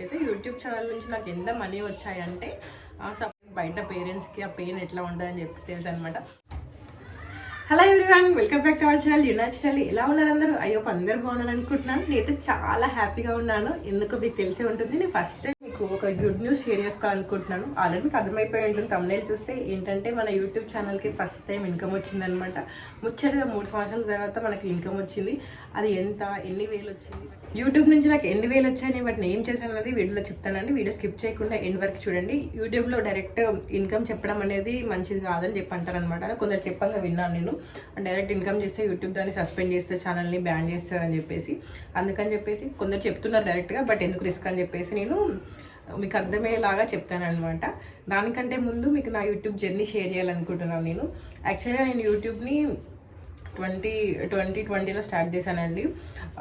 అయితే YouTube channel నుంచి నాకు ఎంత మనీ వచ్చాయంటే బయట పేరెంట్స్కి ఆ పెయిన్ ఎట్లా ఉంటుందని చెప్పి తెలుసు అనమాట. Hello everyone, welcome back to our channel unnatural. ఎలా ఉన్నారు అందరూ? అయ్యో అందరూ బాగున్నారు అనుకుంటున్నాను. నేనైతే చాలా హ్యాపీగా ఉన్నాను. ఎందుకో మీకు తెలిసే ఉంటుంది. నేను ఫస్ట్ టైం మీకు ఒక గుడ్ న్యూస్ షేర్ చేసుకోవాలనుకుంటున్నాను. ఆల్రెడీ మీకు అర్థమైపోయి ఉంటుంది తమ్నైల్ చూస్తే. ఏంటంటే మన యూట్యూబ్ ఛానల్కి ఫస్ట్ టైం ఇన్కమ్ వచ్చిందనమాట. ముచ్చటగా 3 సంవత్సరాల తర్వాత మనకి ఇన్కమ్ వచ్చింది. అది ఎంత, ఎన్ని వేలు వచ్చింది, యూట్యూబ్ నుంచి నాకు ఎన్ని వేలు వచ్చాయని వాటిని ఏం చేశాను అనేది వీడియోలో చెప్తానండి. వీడియో స్కిప్ చేయకుండా ఎండ్ వరకు చూడండి. యూట్యూబ్లో డైరెక్ట్ ఇన్కమ్ చెప్పడం అనేది మంచిది కాదని చెప్పి అంటారనమాట. కొందరు చెప్పంగా విన్నాను నేను. డైరెక్ట్ ఇన్కమ్ చేస్తే యూట్యూబ్ దాన్ని సస్పెండ్ చేస్తే, ఛానల్ని బ్యాన్ చేస్తారని చెప్పేసి, అందుకని చెప్పేసి కొందరు చెప్తున్నారు డైరెక్ట్గా. బట్ ఎందుకు రిస్క్ అని చెప్పేసి నేను మీకు అర్థమయ్యేలాగా చెప్తానమాట. దానికంటే ముందు మీకు నా యూట్యూబ్ జర్నీ షేర్ చేయాలనుకుంటున్నాను. నేను యాక్చువల్గా నేను యూట్యూబ్ని 2020లో స్టార్ట్ చేశానండి.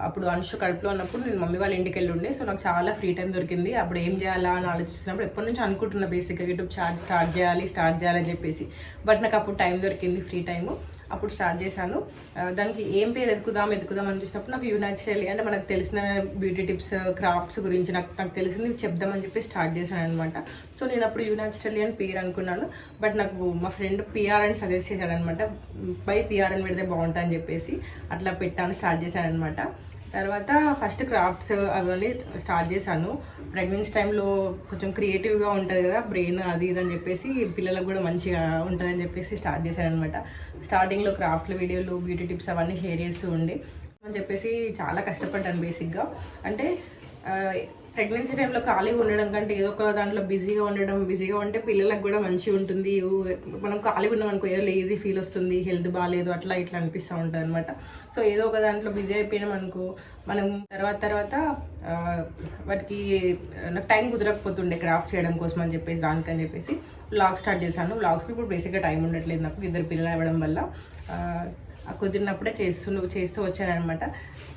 అప్పుడు అనుషు కడుపులో ఉన్నప్పుడు నేను మమ్మీ వాళ్ళ ఇంటికి వెళ్ళి ఉండే. సో నాకు చాలా ఫ్రీ టైం దొరికింది. అప్పుడు ఏం చేయాలా అని ఆలోచిస్తున్నప్పుడు ఎప్పటి నుంచి అనుకుంటున్నా బేసిక్గా యూట్యూబ్ స్టార్ట్ చేయాలని చెప్పేసి. బట్ నాకు అప్పుడు టైం దొరికింది, ఫ్రీ టైము. అప్పుడు స్టార్ట్ చేశాను. దానికి ఏం పేరు ఎదుకుదాం అని చూసినప్పుడు నాకు యూనాచురల్ అంటే మనకు తెలిసిన బ్యూటీ టిప్స్, క్రాఫ్ట్స్ గురించి నాకు తెలిసింది చెప్దామని చెప్పి స్టార్ట్ చేశాను అనమాట. సో నేను అప్పుడు యూనాచురల్ అని పేరు అనుకున్నాను. బట్ నాకు మా ఫ్రెండ్ పిఆర్ అని సజెస్ట్ చేశాడు అనమాట. బై పిఆర్ అని పెడితే బాగుంటుంది అని చెప్పేసి అట్లా స్టార్ట్ చేశాను అనమాట. తర్వాత ఫస్ట్ క్రాఫ్ట్స్ అవన్నీ స్టార్ట్ చేశాను. ప్రెగ్నెన్సీ టైంలో కొంచెం క్రియేటివ్గా ఉంటుంది కదా బ్రెయిన్, అది ఇది అని చెప్పేసి పిల్లలకు కూడా మంచిగా ఉంటుందని చెప్పేసి స్టార్ట్ చేశాను అనమాట. స్టార్టింగ్లో క్రాఫ్ట్ల వీడియోలు, బ్యూటీ టిప్స్ అవన్నీ షేర్ చేస్తూ ఉండి అని చెప్పేసి చాలా కష్టపడ్డాను బేసిక్గా. అంటే ప్రెగ్నెన్సీ టైంలో ఖాళీగా ఉండడం కంటే ఏదో ఒక దాంట్లో బిజీగా ఉంటే పిల్లలకు కూడా మంచిగా ఉంటుంది. మనం ఖాళీగా ఉన్నాం అనుకో ఏదో లేజీ ఫీల్ వస్తుంది, హెల్త్ బాగాలేదు, అట్లా ఇట్లా అనిపిస్తూ ఉంటుంది అనమాట. సో ఏదో ఒక దాంట్లో బిజీ అయిపోయినాం అనుకో మనం తర్వాత వాటికి నాకు టైం కుదరకపోతుండే క్రాఫ్ట్ చేయడం కోసం అని చెప్పేసి, దానికని చెప్పేసి వ్లాగ్ స్టార్ట్ చేశాను. వ్లాగ్స్కి ఇప్పుడు బేసిక్గా టైం ఉండట్లేదు నాకు, 2 పిల్లలు అవ్వడం వల్ల. కుదిరినప్పుడే చేస్తూ వచ్చానమాట.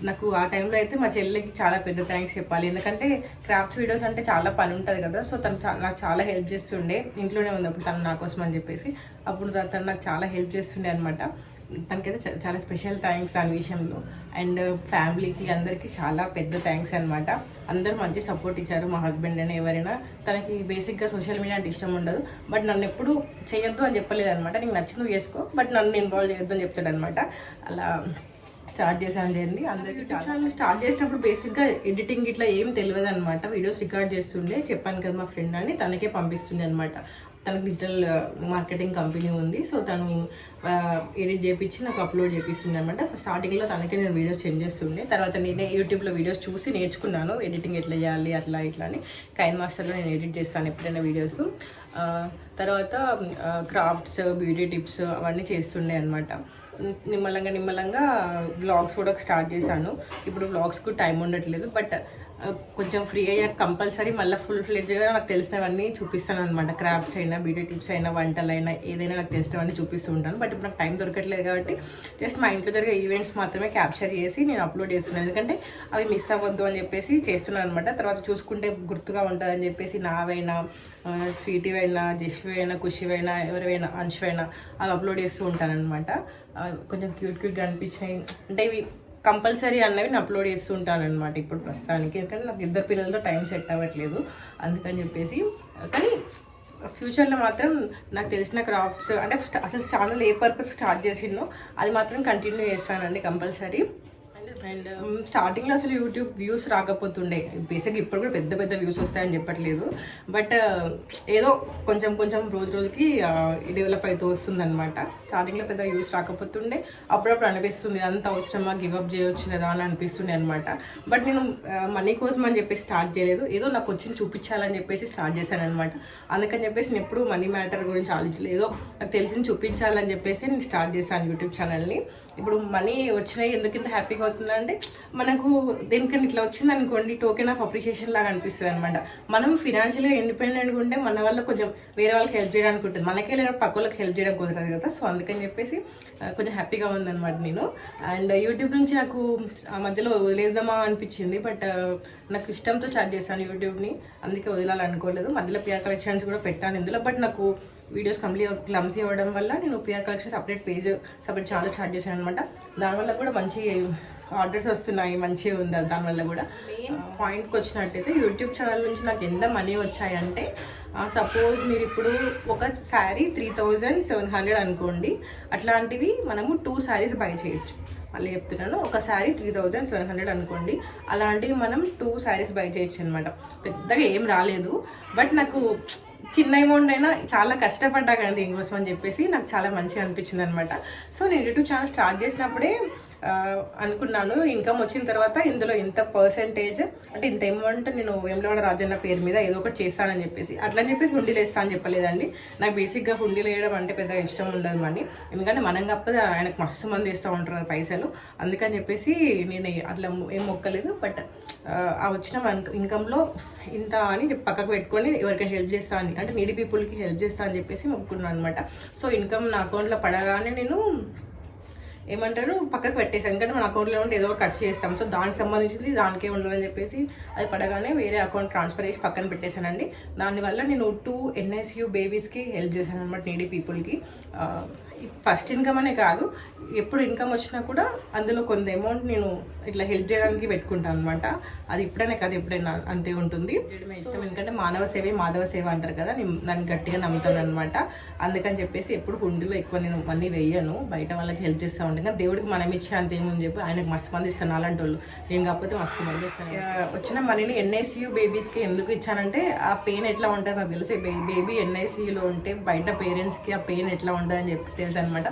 నాకు ఆ టైంలో అయితే మా చెల్లికి చాలా పెద్ద థ్యాంక్స్ చెప్పాలి. ఎందుకంటే క్రాఫ్ట్స్ వీడియోస్ అంటే చాలా పని ఉంటుంది కదా. సో తను నాకు చాలా హెల్ప్ చేస్తుండే. ఇంట్లోనే ఉంది అప్పుడు తను నా కోసం అని చెప్పేసి. అప్పుడు తను నాకు చాలా హెల్ప్ చేస్తుండే అనమాట. తనకైతే చాలా స్పెషల్ థ్యాంక్స్ దాని విషయంలో. అండ్ ఫ్యామిలీకి అందరికీ చాలా పెద్ద థ్యాంక్స్ అనమాట. అందరూ మంచి సపోర్ట్ ఇచ్చారు. మా హస్బెండ్ అయినా ఎవరైనా. తనకి బేసిక్గా సోషల్ మీడియా అంటే ఇష్టం ఉండదు. బట్ నన్ను ఎప్పుడు చేయొద్దు అని చెప్పలేదు అనమాట. నీకు నచ్చి నువ్వు చేసుకో, బట్ నన్ను ఇన్వాల్వ్ చేయొద్దు అని చెప్తాడు అనమాట. అలా స్టార్ట్ చేశాను చేయండి. అందరికీ ఛానల్ స్టార్ట్ చేసినప్పుడు బేసిక్గా ఎడిటింగ్ ఇట్లా ఏం తెలియదు అనమాట. వీడియోస్ రికార్డ్ చేస్తుండే, చెప్పాను కదా మా ఫ్రెండ్ అని, తనకే పంపిస్తుండే అనమాట. తనకు డిజిటల్ మార్కెటింగ్ కంపెనీ ఉంది. సో తను ఎడిట్ చేయించి నాకు అప్లోడ్ చేపిస్తుండే అనమాట. స్టార్టింగ్లో తనకే నేను వీడియోస్ సెండ్ చేస్తుండే. తర్వాత నేనే యూట్యూబ్లో వీడియోస్ చూసి నేర్చుకున్నాను ఎడిటింగ్ ఎట్లా చేయాలి అట్లా ఇట్లా అని. కైన్ మాస్టర్లో నేను ఎడిట్ చేస్తాను ఎప్పుడైనా వీడియోస్. తర్వాత క్రాఫ్ట్స్, బ్యూటీ టిప్స్ అవన్నీ చేస్తుండే అనమాట. నిమ్మలంగా వ్లాగ్స్ కూడా స్టార్ట్ చేశాను. ఇప్పుడు వ్లాగ్స్కు టైం ఉండట్లేదు. బట్ కొంచెం ఫ్రీ అయ్యాక కంపల్సరీ మళ్ళీ ఫుల్ ఫ్లెడ్జ్గా నాకు తెలిసినవన్నీ చూపిస్తాను అనమాట. క్రాఫ్ట్స్ అయినా, బ్యూటీ టిప్స్ అయినా, వంటలైనా, ఏదైనా నాకు తెలిసినవన్నీ చూపిస్తూ ఉంటాను. బట్ ఇప్పుడు నాకు టైం దొరకట్లేదు కాబట్టి జస్ట్ మా ఇంట్లో జరిగే ఈవెంట్స్ మాత్రమే క్యాప్చర్ చేసి నేను అప్లోడ్ చేస్తున్నాను. ఎందుకంటే అవి మిస్ అవ్వద్దు అని చెప్పేసి చేస్తున్నాను అనమాట. తర్వాత చూసుకుంటే గుర్తుగా ఉంటుందని చెప్పేసి నావైనా, స్వీటీవైనా, జస్వైనా, ఖుషివైనా, ఎవరైనా, అంశువైనా అవి అప్లోడ్ చేస్తూ ఉంటాను అనమాట. కొంచెం క్యూట్గా అనిపించినాయి అంటే ఇవి కంపల్సరీ అన్నవి నేను అప్లోడ్ చేస్తూ ఉంటాను అనమాట ఇప్పుడు ప్రస్తుతానికి. ఎందుకంటే నాకు 2 పిల్లలతో టైం సెట్ అవ్వట్లేదు, అందుకని చెప్పేసి. కానీ ఫ్యూచర్లో మాత్రం నాకు తెలిసిన క్రాఫ్ట్స్ అంటే అసలు ఛానల్ ఏ పర్పస్ స్టార్ట్ చేసిందో అది మాత్రం కంటిన్యూ చేస్తానండి కంపల్సరీ. అండ్ స్టార్టింగ్లో అసలు యూట్యూబ్ వ్యూస్ రాకపోతుండే. బేసిక్గా ఇప్పుడు కూడా పెద్ద వ్యూస్ వస్తాయని చెప్పట్లేదు. బట్ ఏదో కొంచెం రోజుకి డెవలప్ అవుతూ వస్తుందన్నమాట. స్టార్టింగ్లో పెద్ద వ్యూస్ రాకపోతుండే. అప్పుడప్పుడు అనిపిస్తుంది అంత అవసరమా, గివప్ చేయొచ్చు కదా అని అనిపిస్తుండే అనమాట. బట్ నేను మనీ కోసం అని చెప్పేసి స్టార్ట్ చేయలేదు. ఏదో నాకు వచ్చింది చూపించాలని చెప్పేసి స్టార్ట్ చేశాను అనమాట. అందుకని చెప్పేసి నేను ఎప్పుడు మనీ మ్యాటర్ గురించి ఆలోచించలేదు. ఏదో నాకు తెలిసింది చూపించాలని చెప్పేసి నేను స్టార్ట్ చేశాను యూట్యూబ్ ఛానల్ని. ఇప్పుడు మనీ వచ్చినాయి ఎందుకు ఇంత హ్యాపీగా అవుతుందంటే మనకు దేనికన్నా ఇట్లా వచ్చింది అనుకోండి, టోకెన్ ఆఫ్ అప్రిషియేషన్ లాగా అనిపిస్తుంది అనమాట. మనం ఫినాన్షియల్గా ఇండిపెండెంట్గా ఉంటే మన వల్ల కొంచెం వేరే వాళ్ళకి హెల్ప్ చేయడానికి ఉంటుంది. మనకే లేదా పక్క వాళ్ళకి హెల్ప్ చేయడం కుదరదు కదా. సో అందుకని చెప్పేసి కొంచెం హ్యాపీగా ఉందన్నమాట నేను. అండ్ యూట్యూబ్ నుంచి నాకు ఆ మధ్యలో వదిలేద్దామా అనిపించింది. బట్ నాకు ఇష్టంతో స్టార్ట్ చేశాను యూట్యూబ్ని, అందుకే వదిలాలనుకోలేదు. మధ్యలో పిఆర్ కలెక్షన్స్ కూడా పెట్టాను ఇందులో. బట్ నాకు వీడియోస్ క్లమ్సీ అవ్వడం వల్ల నేను PR collection separate channel start చేశాను అనమాట. దానివల్ల కూడా మంచి ఆర్డర్స్ వస్తున్నాయి, మంచిగా ఉంది దానివల్ల కూడా. మెయిన్ పాయింట్కి వచ్చినట్టయితే యూట్యూబ్ ఛానల్ నుంచి నాకు ఎంత మనీ వచ్చాయంటే, సపోజ్ మీరు ఇప్పుడు ఒక శారీ 3700 అనుకోండి, అట్లాంటివి మనము 2 శారీస్ బై చేయొచ్చు. మళ్ళీ చెప్తున్నాను, ఒక శారీ 3700 అనుకోండి, అలాంటివి మనం 2 శారీస్ బై చేయొచ్చు అనమాట. పెద్దగా ఏం రాలేదు, బట్ నాకు చిన్న అమౌంట్ అయినా చాలా కష్టపడ్డా కదా దీనికోసం అని చెప్పేసి నాకు చాలా మంచిగా అనిపించింది అనమాట. సో నేను యూట్యూబ్ ఛానల్ స్టార్ట్ చేసినప్పుడే అనుకున్నాను, ఇన్కమ్ వచ్చిన తర్వాత ఇందులో ఇంత పర్సెంటేజ్ అంటే ఇంత అమౌంట్ నేను వేములవాడ రాజన్న పేరు మీద ఏదో ఒకటి చేస్తానని చెప్పేసి, అట్లని చెప్పేసి హుండీలు వేస్తా అని చెప్పలేదండి. నాకు బేసిక్గా హుండీలు వేయడం అంటే పెద్దగా ఇష్టం ఉండదు మనీ, ఎందుకంటే మనం కాకపోతే ఆయనకు మస్తు మంది వేస్తూ ఉంటారు పైసలు, అందుకని చెప్పేసి నేను అట్లా ఏం మొక్కలేదు. బట్ ఆ వచ్చిన ఇన్కంలో ఇంత అని పక్కకు పెట్టుకొని ఎవరికైనా హెల్ప్ చేస్తా అని, అంటే నీడీ పీపుల్కి హెల్ప్ చేస్తా అని చెప్పేసి మొక్కున్నాను అనమాట. సో ఇన్కమ్ నా అకౌంట్లో పడగానే నేను ఏమంటారు పక్కకు పెట్టేసాను, ఎందుకంటే మన అకౌంట్లో ఉంటే ఏదో ఖర్చు చేస్తాం, సో దానికి సంబంధించింది దానికే ఉండాలని చెప్పేసి అది పడగానే వేరే అకౌంట్ ట్రాన్స్ఫర్ చేసి పక్కన పెట్టేశానండి. దానివల్ల నేను 2 NSU బేబీస్కి హెల్ప్ చేశాను అనమాట, నీడీ పీపుల్కి. ఫస్ట్ ఇన్కమ్ అనే కాదు, ఎప్పుడు ఇన్కమ్ వచ్చినా కూడా అందులో కొంత అమౌంట్ నేను ఇట్లా హెల్ప్ చేయడానికి పెట్టుకుంటాను అనమాట. అది ఇప్పుడైనా కాదు, ఎప్పుడైనా అంతే ఉంటుంది. ఇష్టం, ఎందుకంటే మానవ సేవే మాధవ సేవ అంటారు కదా, నేను దాన్ని గట్టిగా నమ్ముతాను అనమాట. అందుకని చెప్పేసి ఎప్పుడు హుండీలో ఎక్కువ నేను మనీ వేయను, బయట వాళ్ళకి హెల్ప్ చేస్తూ ఉంటాను. కానీ దేవుడికి మనం ఇచ్చే అంత ఏమని చెప్పి ఆయనకు మస్తు మంది ఇస్తాను, అలాంటి వాళ్ళు నేను కాకపోతే మస్తు మంది ఇస్తాను. వచ్చిన మనీని NSU బేబీస్కి ఎందుకు ఇచ్చానంటే, ఆ పెయిన్ ఎట్లా ఉంటుంది నాకు తెలుసు. బేబీ NICUలో ఉంటే బయట పేరెంట్స్కి ఆ పెయిన్ ఎట్లా ఉంటుంది అని చెప్పి తెలుసు అనమాట.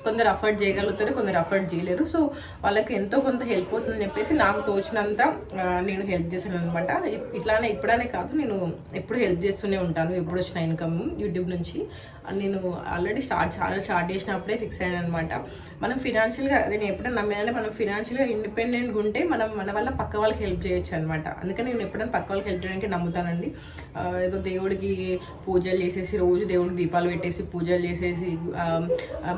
కొందరు అఫోర్డ్ చేయగలుగుతారు, కొందరు అఫోర్డ్ చేయలేరు. సో వాళ్ళకి ఎంతో కొంత హెల్ప్ అవుతుందని చెప్పేసి నాకు తోచినంత నేను హెల్ప్ చేశాను అనమాట. ఇట్లానే ఇప్పుడనే కాదు, నేను ఎప్పుడు హెల్ప్ చేస్తూనే ఉంటాను. ఎప్పుడు వచ్చిన ఇన్కమ్ యూట్యూబ్ నుంచి నేను ఆల్రెడీ ఛానల్ స్టార్ట్ చేసినప్పుడే ఫిక్స్ అయ్యాను అనమాట. మనం ఫినాన్షియల్గా, నేను ఎప్పుడైనా నమ్మేదంటే మనం ఫినాన్షియల్గా ఇండిపెండెంట్గా ఉంటే మనం మన వల్ల పక్క వాళ్ళకి హెల్ప్ చేయొచ్చు అనమాట. అందుకని నేను ఎప్పుడైనా పక్క వాళ్ళకి హెల్ప్ చేయడానికి నమ్ముతానండి. ఏదో దేవుడికి పూజలు చేసేసి, రోజు దేవుడికి దీపాలు పెట్టేసి పూజలు చేసేసి,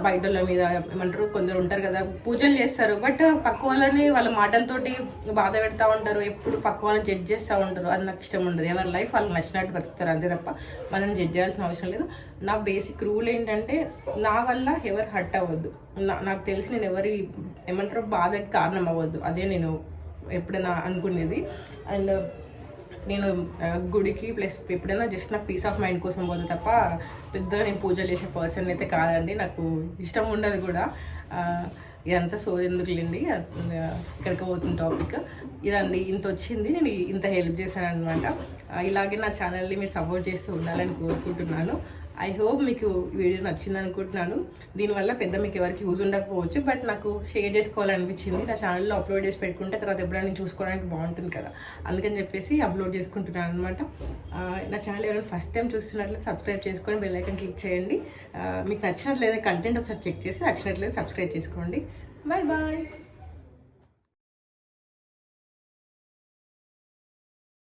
బయట మీద ఏమంటారు కొందరు ఉంటారు కదా పూజలు చేస్తారు, బట్ పక్క వాళ్ళని వాళ్ళ మాటలతోటి బాధ పెడతా ఉంటారు, ఎప్పుడు పక్క వాళ్ళని జడ్జ్ చేస్తూ ఉంటారు. అది నాకు ఇష్టం ఉండదు. ఎవరి లైఫ్ వాళ్ళు నచ్చినట్టు బ్రతుకుతారు, అంతే తప్ప మనం జడ్జ్ చేయాల్సిన అవసరం లేదు. నా బేసిక్ రూల్ ఏంటంటే, నా వల్ల ఎవరు హర్ట్ అవ్వద్దు, నాకు తెలిసి నేను ఎవరి ఏమంటారు బాధకి కారణం అవ్వద్దు, అదే నేను ఎప్పుడైనా అనుకునేది. అండ్ నేను గుడికి ప్లస్ ఎప్పుడైనా జస్ట్ నాకు పీస్ ఆఫ్ మైండ్ కోసం పోదు తప్ప పెద్దగా నేను పూజలు చేసే పర్సన్ అయితే కాదండి, నాకు ఇష్టం ఉండదు కూడా. ఇదంతా సో ఎందుకులేండి, ఇక్కడికి పోతున్న టాపిక్ ఇదండి. ఇంత వచ్చింది, నేను ఇంత హెల్ప్ చేశాను అనమాట. ఇలాగే నా ఛానల్ని మీరు సపోర్ట్ చేస్తూ ఉండాలని కోరుకుంటున్నాను. ఐ హోప్ మీకు వీడియో నచ్చింది అనుకుంటున్నాను. దీనివల్ల పెద్ద మీకు ఎవరికి యూజ్ ఉండకపోవచ్చు, బట్ నాకు షేర్ చేసుకోవాలనిపించింది. నా ఛానల్లో అప్లోడ్ చేసి పెట్టుకుంటే తర్వాత ఎప్పుడైనా చూసుకోవడానికి బాగుంటుంది కదా, అందుకని చెప్పేసి అప్లోడ్ చేసుకుంటున్నాను అనమాట. నా ఛానల్ ఎవరైనా ఫస్ట్ టైం చూస్తున్నట్లయితే సబ్స్క్రైబ్ చేసుకొని బెల్ ఐకాన్ క్లిక్ చేయండి. మీకు నచ్చినట్లయితే కంటెంట్ ఒకసారి చెక్ చేసి నచ్చినట్లయితే సబ్స్క్రైబ్ చేసుకోండి. Bye bye.